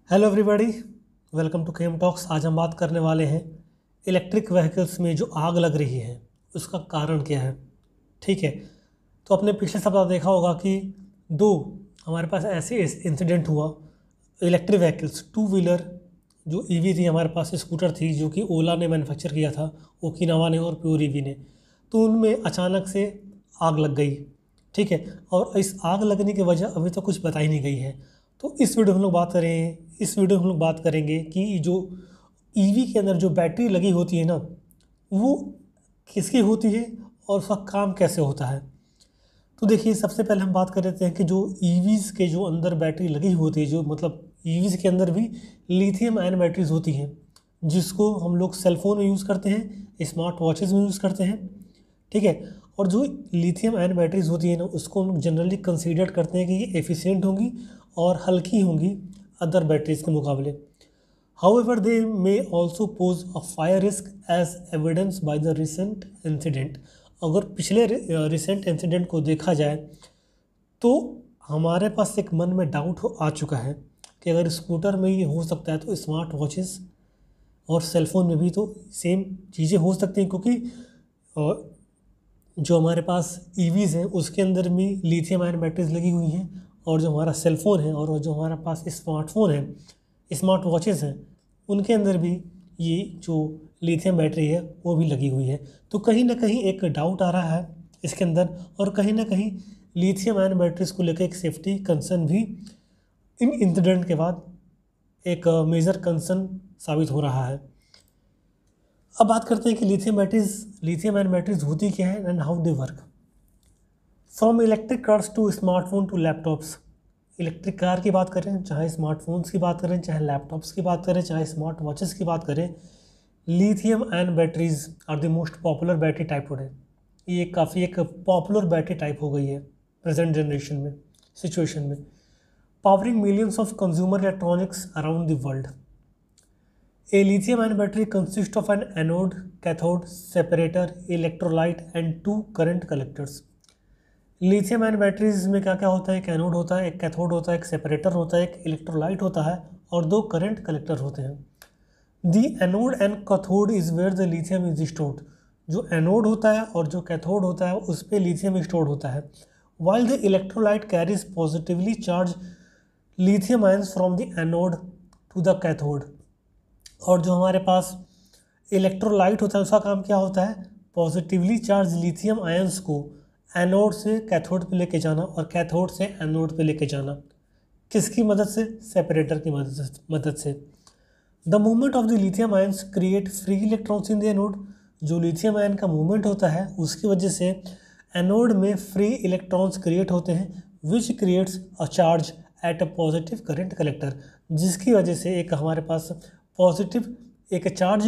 Hello everybody, welcome to chem talks. आज हम बात करने वाले हैं इलेक्ट्रिक व्हीकल्स में जो आग लग रही है उसका कारण क्या है। ठीक है, तो अपने पिछले सप्ताह देखा होगा कि दो हमारे पास ऐसे इंसिडेंट हुआ। इलेक्ट्रिक व्हीकल्स, टू व्हीलर जो ईवी थी, हमारे पास स्कूटर थी जो कि ओला ने मैन्युफैक्चर किया था, ओकिनावा ने और प्योर ईवी ने। तो उनमें अचानक से आग लग गई। ठीक है, और इस आग लगने की वजह अभी तक कुछ बताई नहीं गई है। तो इस वीडियो में हम लोग बात करें इस वीडियो में हम लोग बात करेंगे कि जो ईवी के अंदर जो बैटरी लगी होती है ना, वो किसकी होती है और उसका काम कैसे होता है। तो देखिए, सबसे पहले हम बात कर लेते हैं कि जो ईवीज़ के जो अंदर बैटरी लगी होती है, जो मतलब ईवीज़ के अंदर भी लिथियम आयन बैटरीज होती हैं, जिसको हम लोग सेलफोन में यूज़ करते हैं, स्मार्ट वॉचेज़ में यूज़ करते हैं। ठीक है, और जो लिथियम आयन बैटरीज होती है ना, उसको हम जनरली कंसीडर करते हैं कि ये एफिशिएंट होंगी और हल्की होंगी अदर बैटरीज के मुकाबले। However, they may also pose a fire risk as evidenced by the recent incident. अगर पिछले रिसेंट इंसिडेंट को देखा जाए तो हमारे पास एक मन में डाउट आ चुका है कि अगर स्कूटर में ये हो सकता है तो स्मार्ट वॉचेस और सेलफोन में भी तो सेम चीज़ें हो सकती हैं, क्योंकि जो हमारे पास ईवीज़ हैं उसके अंदर भी लिथियम आयन बैटरीज लगी हुई हैं, और जो हमारा सेलफोन है और जो हमारा पास स्मार्टफोन है, स्मार्ट वॉचेस हैं, उनके अंदर भी ये जो लिथियम बैटरी है वो भी लगी हुई है। तो कहीं ना कहीं एक डाउट आ रहा है इसके अंदर, और कहीं ना कहीं लिथियम आयन बैटरीज को लेकर एक सेफ्टी कंसर्न भी इन इंसिडेंट के बाद एक मेजर कंसर्न साबित हो रहा है। अब बात करते हैं कि लिथियम आयन बैटरीज होती क्या है and how they work. From electric cars to smartphone to laptops. Electric car की बात करें, चाहे स्मार्टफोन्स की बात करें, चाहे लैपटॉप्स की बात करें, चाहे स्मार्ट वॉचेस की बात करें, lithium ion batteries are the most popular battery type today. ये काफ़ी एक पॉपुलर बैटरी टाइप हो गई है प्रेजेंट जनरेशन में, सिचुएशन में, powering millions of consumer electronics around the world. A lithium-ion battery consists of an anode, cathode, separator, electrolyte and two current collectors. Lithium ion batteries में क्या क्या होता है? एक एनोड होता है, एक कैथोड होता है, एक सेपरेटर होता है, एक इलेक्ट्रोलाइट होता है और दो करंट कलेक्टर होते हैं। The anode and cathode is where the lithium is stored. जो एनोड होता है और जो कैथोड होता है उस पर लिथियम स्टोर्ड होता है। While the electrolyte carries positively charge lithium ions from the anode to the cathode. और जो हमारे पास इलेक्ट्रोलाइट होता है उसका काम क्या होता है? पॉजिटिवली चार्ज लिथियम आयंस को एनोड से कैथोड पे लेके जाना और कैथोड से एनोड पे लेके जाना। किसकी मदद से? सेपरेटर की मदद से। The movement of the lithium ions create free electrons in the anode. जो लिथियम आयन का मूवमेंट होता है उसकी वजह से एनोड में फ्री इलेक्ट्रॉन्स क्रिएट होते हैं, which creates a charge at a positive current collector, जिसकी वजह से एक हमारे पास पॉजिटिव एक चार्ज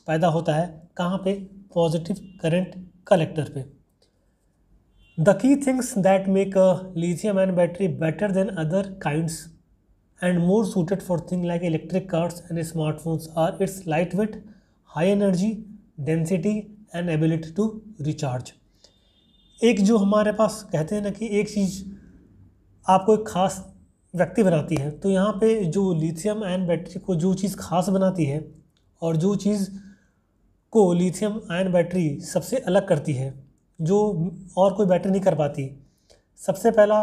पैदा होता है। कहाँ पे? पॉजिटिव करंट कलेक्टर पे। The key things that make a lithium ion battery better than other kinds and more suited for thing like electric cars and smartphones are its light weight, high energy density and ability to recharge. एक जो हमारे पास कहते हैं ना कि एक चीज़ आपको एक खास व्यक्ति बनाती है, तो यहाँ पे जो लिथियम आयन बैटरी को जो चीज़ खास बनाती है और जो चीज़ को लिथियम आयन बैटरी सबसे अलग करती है, जो और कोई बैटरी नहीं कर पाती, सबसे पहला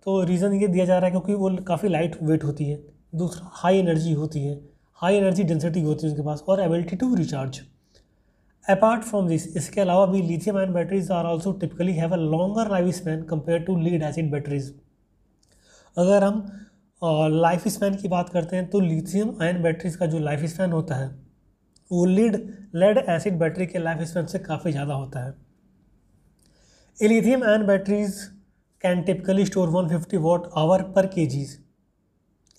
तो रीज़न ये दिया जा रहा है क्योंकि वो काफ़ी लाइट वेट होती है। दूसरा, हाई एनर्जी होती है, हाई एनर्जी डेंसिटी होती है उसके पास, और ability to recharge. Apart from this, इसके अलावा भी lithium ion batteries are also typically have a longer life span compare to lead acid batteries. अगर हम लाइफ स्पैन की बात करते हैं तो लिथियम आयन बैटरीज का जो लाइफ स्पैन होता है वो लेड एसिड बैटरी के लाइफ स्पैन से काफ़ी ज़्यादा होता है। Lithium ion batteries can typically store 150 watt hour per kg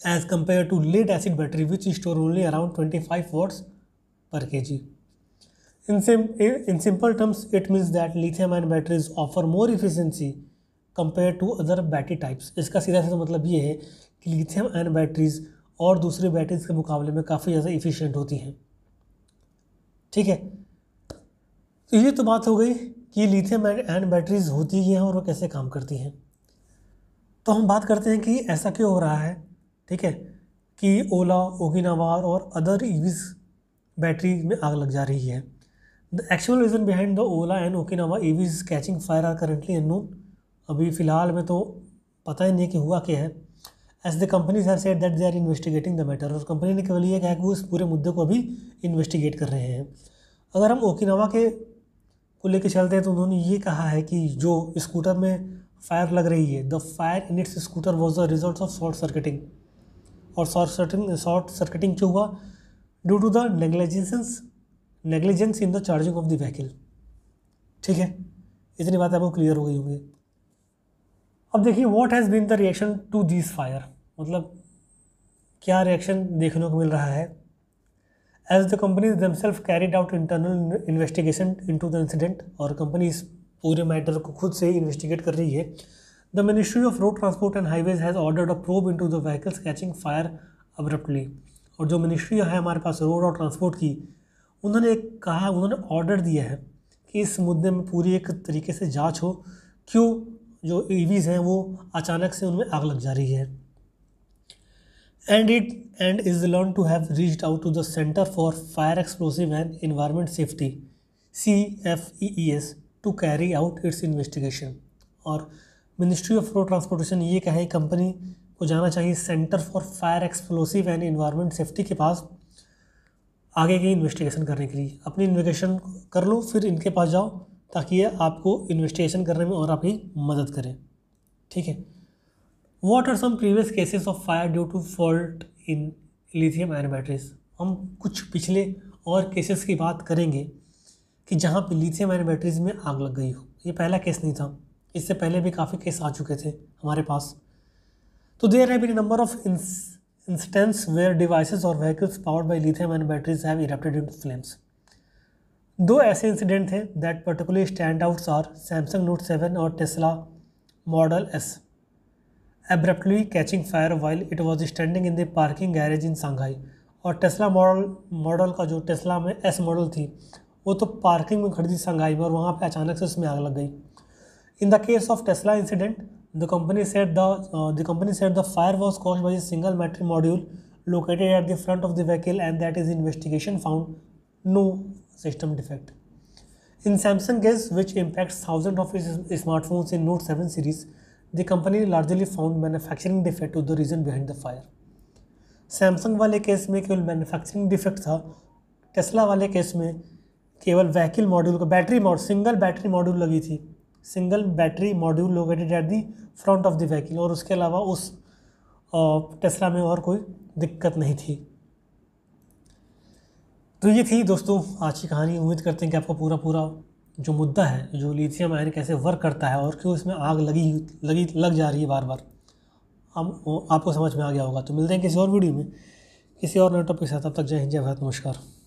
as compared to lead acid battery which store only around 25 watts per kg. In simple terms, it means that lithium ion batteries offer more efficiency compared to other battery types. इसका सीधा सीधा मतलब ये है कि lithium ion batteries और दूसरी batteries के मुकाबले में काफ़ी ज़्यादा इफ़िशिएंट होती हैं। ठीक है, तो ये तो बात हो गई कि लिथियम आयन बैटरीज होती हैं और वो कैसे काम करती हैं। तो हम बात करते हैं कि ऐसा क्यों हो रहा है। ठीक है, कि ओला, ओकिनावा और अदर ईवीज बैटरी में आग लग जा रही है। The actual reason behind the Ola and Okinawa EVs catching fire are currently unknown. अभी फ़िलहाल में तो पता ही नहीं कि हुआ क्या है। As the companies have said that they are investigating the matter, और कंपनी ने केवल ये कहा कि वो इस पूरे मुद्दे को अभी इन्वेस्टिगेट कर रहे हैं। अगर हम ओकिनावा के को लेकर चलते हैं तो उन्होंने ये कहा है कि जो स्कूटर में फायर लग रही है, the fire in its scooter was the result of short circuiting, और शॉर्ट सर्किटिंग क्यों हुआ? Due to the negligence in the charging of the vehicle. ठीक है, इतनी बात आपको क्लियर हो गई होंगी। अब देखिए what has been the reaction to this fire, मतलब क्या रिएक्शन देखने को मिल रहा है। As the companies themselves carried out internal investigation into the incident, और कंपनी इस पूरे मैटर को खुद से इन्वेस्टिगेट कर रही है। The ministry of road transport and highways has ordered a probe into the vehicles catching fire abruptly, और जो मिनिस्ट्री है हमारे पास रोड और ट्रांसपोर्ट की, उन्होंने ऑर्डर दिया है कि इस मुद्दे में पूरी एक तरीके से जांच हो, क्यों जो ईवीज़ हैं वो अचानक से उनमें आग लग जा रही है। And is learn to have reached out to the centre for fire explosive and environment safety CFEES to carry out its investigation. और मिनिस्ट्री ऑफ रोड ट्रांसपोर्टेशन ये कहे कंपनी को जाना चाहिए centre for fire explosive and environment safety के पास आगे की इन्वेस्टिगेशन करने के लिए। अपनी इन्वेस्टिगेशन कर लो, फिर इनके पास जाओ, ताकि ये आपको इन्वेस्टिगेशन करने में और आपकी मदद करें। ठीक है। What are some previous cases of fire due to fault in lithium ion batteries. हम कुछ पिछले और केसेस की बात करेंगे कि जहाँ पे लिथियम आयन बैटरीज में आग लग गई हो। ये पहला केस नहीं था, इससे पहले भी काफ़ी केस आ चुके थे हमारे पास। तो there have been number of instances where devices और vehicles powered by lithium ion batteries have erupted into flames. दो ऐसे इंसिडेंट थे that particularly stand outs are Samsung note 7 और Tesla model S abruptly catching fire while it was standing in the parking garage in Shanghai। और Tesla model का जो Tesla में S model थी वो तो पार्किंग में खड़ी थी संघाई में, और वहाँ पे अचानक से उसमें आग लग गई। In the case of Tesla incident the company said the fire was caused by a single battery module located at the front of the vehicle and that is investigation found no system defect. In Samsung case, which impacts thousands of its smartphones in Note 7 series, the company largely found manufacturing defect to the reason behind the fire. Samsung वाले case में केवल manufacturing defect था, Tesla वाले case में केवल vehicle module का single battery module लगी थी, single battery module located at the front of the vehicle, और उसके अलावा उस टेस्ला में और कोई दिक्कत नहीं थी। तो ये थी दोस्तों आज की कहानी। उम्मीद करते हैं कि आपको पूरा जो मुद्दा है, जो लिथियम आयन कैसे वर्क करता है और क्यों इसमें आग लग जा रही है बार बार, आपको समझ में आ गया होगा। तो मिलते हैं किसी और वीडियो में किसी और नए टॉपिक के साथ। तब तक जय हिंद, जय भारत, नमस्कार।